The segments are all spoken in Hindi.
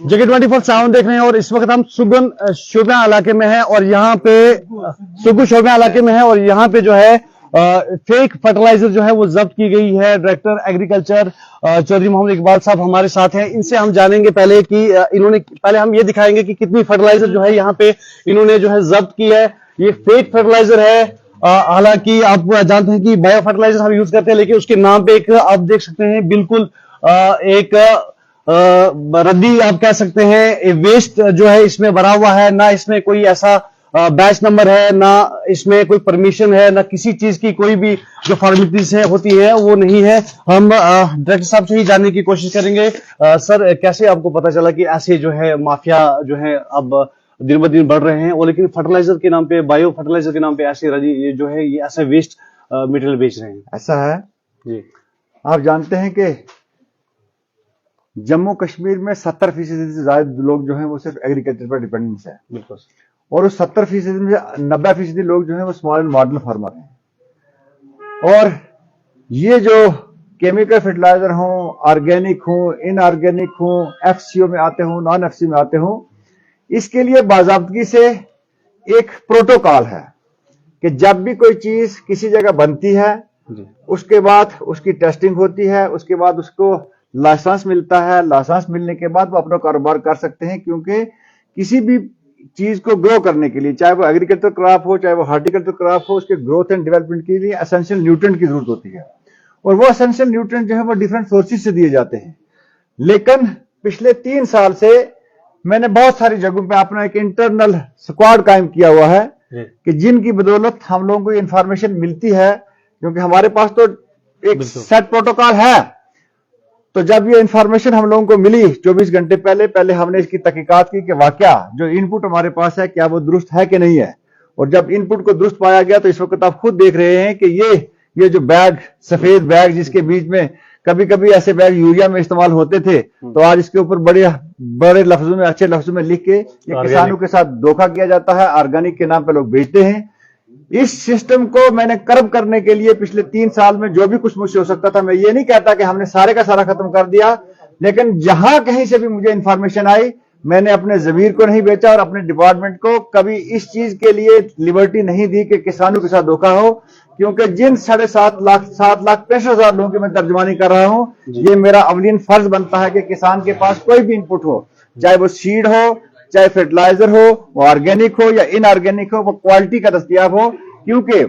जगह 24 साउंड देख रहे हैं और इस वक्त हम शोपियां इलाके में हैं और यहाँ पे शोपियां इलाके में है और यहाँ पे जो है फेक फर्टिलाइजर जो है वो जब्त की गई है। डायरेक्टर एग्रीकल्चर चौधरी मोहम्मद इकबाल साहब हमारे साथ हैं। इनसे हम जानेंगे पहले कि पहले हम ये दिखाएंगे कि कितनी फर्टिलाइजर जो है यहाँ पे इन्होंने जो है जब्त की है। ये फेक फर्टिलाइजर है। हालांकि आप जानते हैं कि बायो फर्टिलाइजर हम यूज करते हैं, लेकिन उसके नाम पे एक आप देख सकते हैं बिल्कुल एक रद्दी आप कह सकते हैं वेस्ट जो है इसमें भरा हुआ है। ना इसमें कोई ऐसा बैच नंबर है, ना इसमें कोई परमिशन है, ना किसी चीज की कोई भी जो फॉर्मेलिटीज है होती है वो नहीं है। हम डायरेक्टर साहब से ही जानने की कोशिश करेंगे। सर, कैसे आपको पता चला कि ऐसे जो है माफिया जो है अब दिन ब दिन बढ़ रहे हैं और लेकिन फर्टिलाइजर के नाम पे, बायो फर्टिलाइजर के नाम पे ऐसे ये जो है ये ऐसा वेस्ट मटेरियल बेच रहे हैं? ऐसा है जी। आप जानते हैं कि जम्मू कश्मीर में 70% से ज्यादा लोग जो हैं वो सिर्फ एग्रीकल्चर पर डिपेंडेंस है। बिल्कुल। और उस 70% में 90% लोग जो हैं वो स्मॉल एंड मॉडल फार्मर हैं। और ये जो केमिकल फर्टिलाइजर हों, ऑर्गेनिक हों, इनऑर्गेनिक हों, एफसीओ में आते हों, नॉन एफसीओ में आते हों, इसके लिए बाजाबतगी से एक प्रोटोकॉल है कि जब भी कोई चीज किसी जगह बनती है उसके बाद उसकी टेस्टिंग होती है, उसके बाद उसको लाइसेंस मिलता है। लाइसेंस मिलने के बाद वो अपना कारोबार कर सकते हैं, क्योंकि किसी भी चीज को ग्रो करने के लिए, चाहे वो एग्रीकल्चर क्रॉप हो, चाहे वो हार्टिकल्चर क्रॉप हो, उसके ग्रोथ एंड डेवलपमेंट के लिए एसेंशियल न्यूट्रिएंट की जरूरत होती है। और वो एसेंशियल न्यूट्रिएंट जो है वो डिफरेंट सोर्सेज से दिए जाते हैं। लेकिन पिछले 3 साल से मैंने बहुत सारी जगहों पे अपना एक इंटरनल स्क्वाड कायम किया हुआ है कि जिनकी बदौलत हम लोगों को इंफॉर्मेशन मिलती है, क्योंकि हमारे पास तो एक सेट प्रोटोकॉल है। तो जब ये इंफॉर्मेशन हम लोगों को मिली 24 घंटे पहले हमने इसकी तहकीकात की कि वाकया जो इनपुट हमारे पास है क्या वो दुरुस्त है कि नहीं है। और जब इनपुट को दुरुस्त पाया गया तो इस वक्त आप खुद देख रहे हैं कि ये जो बैग, सफेद बैग जिसके बीच में कभी कभी ऐसे बैग यूरिया में इस्तेमाल होते थे, तो आज इसके ऊपर बड़े लफ्जों में, अच्छे लफ्जों में लिख के किसानों के साथ धोखा किया जाता है। ऑर्गेनिक के नाम पे लोग बेचते हैं। इस सिस्टम को मैंने कर्ब करने के लिए पिछले 3 साल में जो भी कुछ मुझसे हो सकता था, मैं ये नहीं कहता कि हमने सारे का सारा खत्म कर दिया, लेकिन जहां कहीं से भी मुझे इंफॉर्मेशन आई मैंने अपने जमीर को नहीं बेचा और अपने डिपार्टमेंट को कभी इस चीज के लिए लिबर्टी नहीं दी कि किसानों के साथ धोखा हो। क्योंकि जिन 7.5 लाख 7,65,000 लोगों की मैं तर्जमानी कर रहा हूं, ये मेरा अवलीन फर्ज बनता है कि किसान के पास कोई भी इनपुट हो, चाहे वो सीड हो, चाहे फर्टिलाइजर हो, वो ऑर्गेनिक हो या इनऑर्गेनिक हो, वो क्वालिटी का दस्तयाब हो। क्योंकि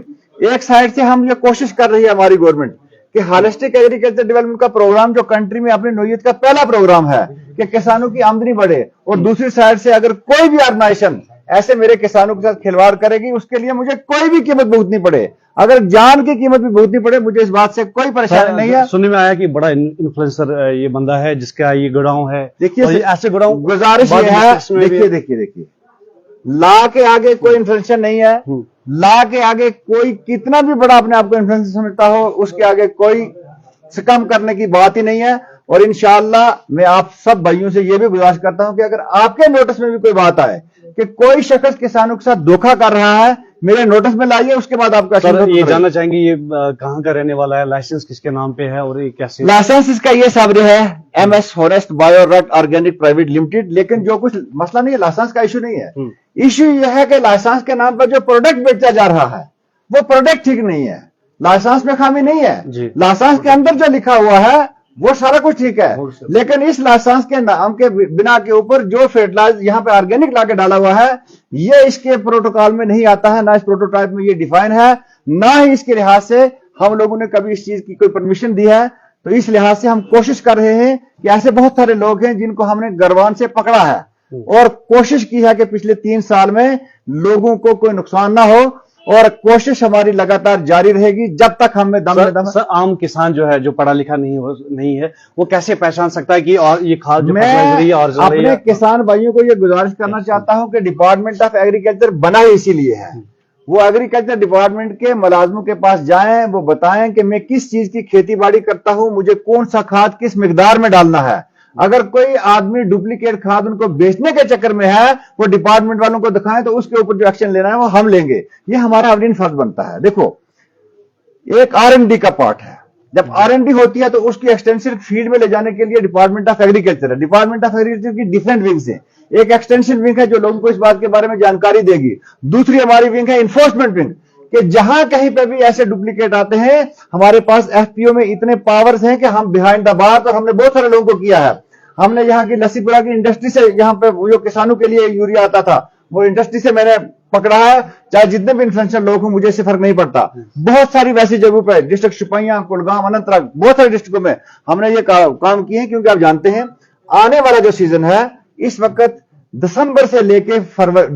एक साइड से हम ये कोशिश कर रही है हमारी गवर्नमेंट कि होलिस्टिक एग्रीकल्चर डेवलपमेंट का प्रोग्राम जो कंट्री में अपनी नौयत का पहला प्रोग्राम है कि किसानों की आमदनी बढ़े, और दूसरी साइड से अगर कोई भी ऑर्गेनाइजेशन ऐसे मेरे किसानों के साथ खिलवाड़ करेगी उसके लिए मुझे कोई भी कीमत भुगतनी पड़े, अगर जान की कीमत भी भुगतनी पड़े, मुझे इस बात से कोई परेशानी नहीं है। सुनने में आया कि बड़ा इन्फ्लुएंसर ये बंदा है जिसका ये गोडाउन है। देखिए ऐसे गोडाउन, गुजारिश ये है, देखिए ला के आगे कोई इन्फ्लुएंसर नहीं है। ला के आगे कोई कितना भी बड़ा अपने आप को इन्फ्लुएंसर समझता हो, उसके आगे कोई कम करने की बात ही नहीं है। और इंशाअल्लाह मैं आप सब भाइयों से ये भी गुजारिश करता हूं कि अगर आपके नोटिस में भी कोई बात आए कि कोई शख्स किसानों के साथ धोखा कर रहा है, मेरे नोटिस में लाइए, उसके बाद आपका सर ये जानना चाहेंगे ये कहाँ का रहने वाला है, लाइसेंस किसके नाम पे है और ये कैसे? लाइसेंस इसका ये साबरे है MS हॉनेस्ट बायोरट ऑर्गेनिक प्राइवेट लिमिटेड। लेकिन जो कुछ मसला नहीं है, लाइसेंस का इशू नहीं है। इशू यह है कि लाइसेंस के नाम पर जो प्रोडक्ट बेचा जा रहा है वो प्रोडक्ट ठीक नहीं है। लाइसेंस में खामी नहीं है, लाइसेंस के अंदर जो लिखा हुआ है वो सारा कुछ ठीक है, लेकिन इस लाइसेंस के नाम के बिना के ऊपर जो फर्टिलाइजर यहाँ पे ऑर्गेनिक लाके डाला हुआ है, ये इसके प्रोटोकॉल में नहीं आता है, ना इस प्रोटोटाइप में ये डिफाइन है, ना ही इसके लिहाज से हम लोगों ने कभी इस चीज की कोई परमिशन दी है। तो इस लिहाज से हम कोशिश कर रहे हैं कि ऐसे बहुत सारे लोग हैं जिनको हमने गरबान से पकड़ा है और कोशिश की है कि पिछले 3 साल में लोगों को कोई नुकसान ना हो, और कोशिश हमारी लगातार जारी रहेगी जब तक हमें दम सर, आम किसान जो है, जो पढ़ा लिखा नहीं है, वो कैसे पहचान सकता है कि और ये खाद जो मैं अपने किसान भाइयों को ये गुजारिश करना चाहता हूं कि डिपार्टमेंट ऑफ एग्रीकल्चर बना ही इसीलिए है। वो एग्रीकल्चर डिपार्टमेंट के मुलाजमों के पास जाएं, वो बताएं कि मैं किस चीज की खेती बाड़ी करता हूं, मुझे कौन सा खाद किस मिकदार में डालना है। अगर कोई आदमी डुप्लीकेट खाद उनको बेचने के चक्कर में है, वो डिपार्टमेंट वालों को दिखाएं तो उसके ऊपर जो एक्शन लेना है वो हम लेंगे। ये हमारा अवलीन फर्ज बनता है। देखो, एक R&D का पार्ट है, जब R&D होती है तो उसकी एक्सटेंसिव फील्ड में ले जाने के लिए डिपार्टमेंट ऑफ एग्रीकल्चर है। डिपार्टमेंट ऑफ एग्रीकल्चर की डिफरेंट विंग्स है। एक एक्सटेंशन विंग है जो लोगों को इस बात के बारे में जानकारी देगी। दूसरी हमारी विंग है इन्फोर्समेंट विंग, कि जहां कहीं पे भी ऐसे डुप्लीकेट आते हैं, हमारे पास FPO में इतने पावर्स हैं कि हम बिहाइंड द बार, और हमने बहुत सारे लोगों को किया है। हमने यहाँ की लस्सीपुरा की इंडस्ट्री से, यहाँ पे जो किसानों के लिए यूरिया आता था, वो इंडस्ट्री से मैंने पकड़ा है। चाहे जितने भी इन्फ्लुएंशियल लोग हों, मुझे इससे फर्क नहीं पड़ता। बहुत सारी वैसी जगहों पे, डिस्ट्रिक्ट शुपियां, कुलगाम, अनंतनाग, बहुत सारे डिस्ट्रिक्टों में हमने ये काम किए हैं। क्योंकि आप जानते हैं आने वाला जो सीजन है, इस वक्त दिसंबर से लेके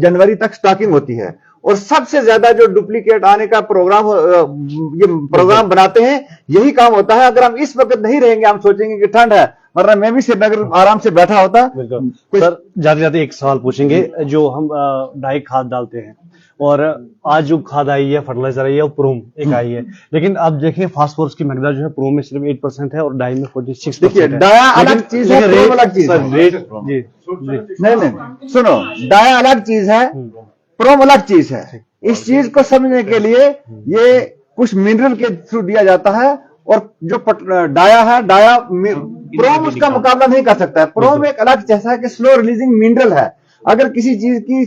जनवरी तक स्टॉकिंग होती है, और सबसे ज्यादा जो डुप्लीकेट आने का प्रोग्राम बनाते हैं, यही काम होता है। अगर हम इस वक्त नहीं रहेंगे, हम सोचेंगे कि ठंड है, वरना मैं भी श्रीनगर आराम से बैठा होता। सर, जाते जाते एक सवाल पूछेंगे। जो हम डाई खाद डालते हैं, और आज जो खाद आई है, फर्टिलाइजर आई है, वो प्रोम एक आई है, लेकिन अब देखें फास्फोरस की मकदार जो है प्रोम में सिर्फ 8% है और डाई में 46%। देखिए, डाया अलग चीज है, प्रोम अलग चीज है। जी, नहीं, सुनो, डाया अलग चीज है, प्रोम अलग चीज है। इस चीज को समझने के लिए ये कुछ मिनरल के थ्रू दिया जाता है, और जो डाया है, प्रोम उसका मुकाबला नहीं कर सकता है। प्रोम एक अलग जैसा है कि स्लो रिलीजिंग मिनरल है। अगर किसी चीज की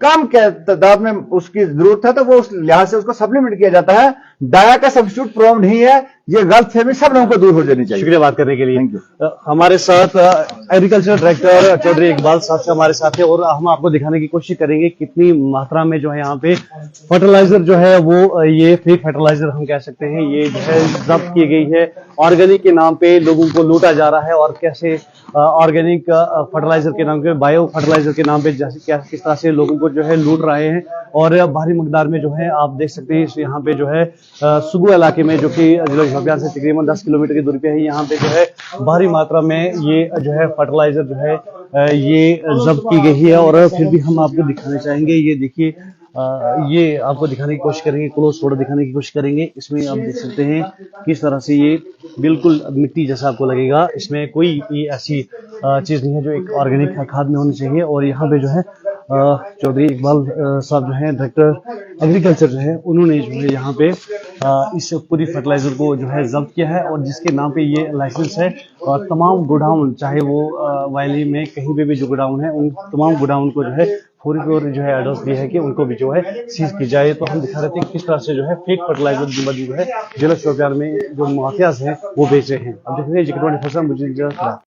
कम के तादाद में उसकी जरूरत है, तो वो उस लिहाज से उसको सप्लीमेंट किया जाता है। डाया का सब्स्टिट्यूट प्रोम नहीं है। ये गलतफहमी सब लोगों को दूर हो जानी चाहिए। शुक्रिया बात करने के लिए। Thank you. हमारे साथ एग्रीकल्चर डायरेक्टर चौधरी इकबाल साहब से हमारे साथ है, और हम आपको दिखाने की कोशिश करेंगे कितनी मात्रा में जो है यहाँ पे फर्टिलाइजर जो है वो ये फेक फर्टिलाइजर हम कह सकते हैं, ये जो है जब्त की गई है। ऑर्गेनिक के नाम पे लोगों को लूटा जा रहा है, और कैसे ऑर्गेनिक फर्टिलाइजर के नाम पे, बायो फर्टिलाइजर के नाम पे किस तरह से लोगों को जो है लूट रहे हैं। और भारी मकदार में जो है आप देख सकते हैं यहाँ पे जो है सुगु इलाके में, जो कि जिला शोपियां से तकरीबन 10 किलोमीटर की दूरी पे है, यहाँ पे जो है भारी मात्रा में ये जो है फर्टिलाइजर जो है ये जब्त की गई है। और फिर भी हम आपको दिखाना चाहेंगे, ये देखिए, ये आपको दिखाने की कोशिश करेंगे, क्लोज थोड़ा दिखाने की कोशिश करेंगे। इसमें आप देख सकते हैं किस तरह से ये बिल्कुल मिट्टी जैसा आपको लगेगा। इसमें कोई ये ऐसी चीज नहीं है जो एक ऑर्गेनिक खाद में होनी चाहिए। और यहाँ पे जो है चौधरी इकबाल साहब जो है डायरेक्टर एग्रीकल्चर जो है, उन्होंने जो है यहाँ पे इस पूरी फर्टिलाइजर को जो है जब्त किया है, और जिसके नाम पे ये लाइसेंस है। और तमाम गोडाउन, चाहे वो वैली में कहीं पे भी जो गोडाउन है, उन तमाम गोडाउन को जो है फौरी जो है एड्रेस दिया है कि उनको भी जो है सीज की जाए। तो हम दिखा रहे थे किस तरह से जो है फेक फर्टिलाइजर जो है जिला शोपियां में जो माफियाज हैं वो बेच रहे हैं। अब देख रहे हैं,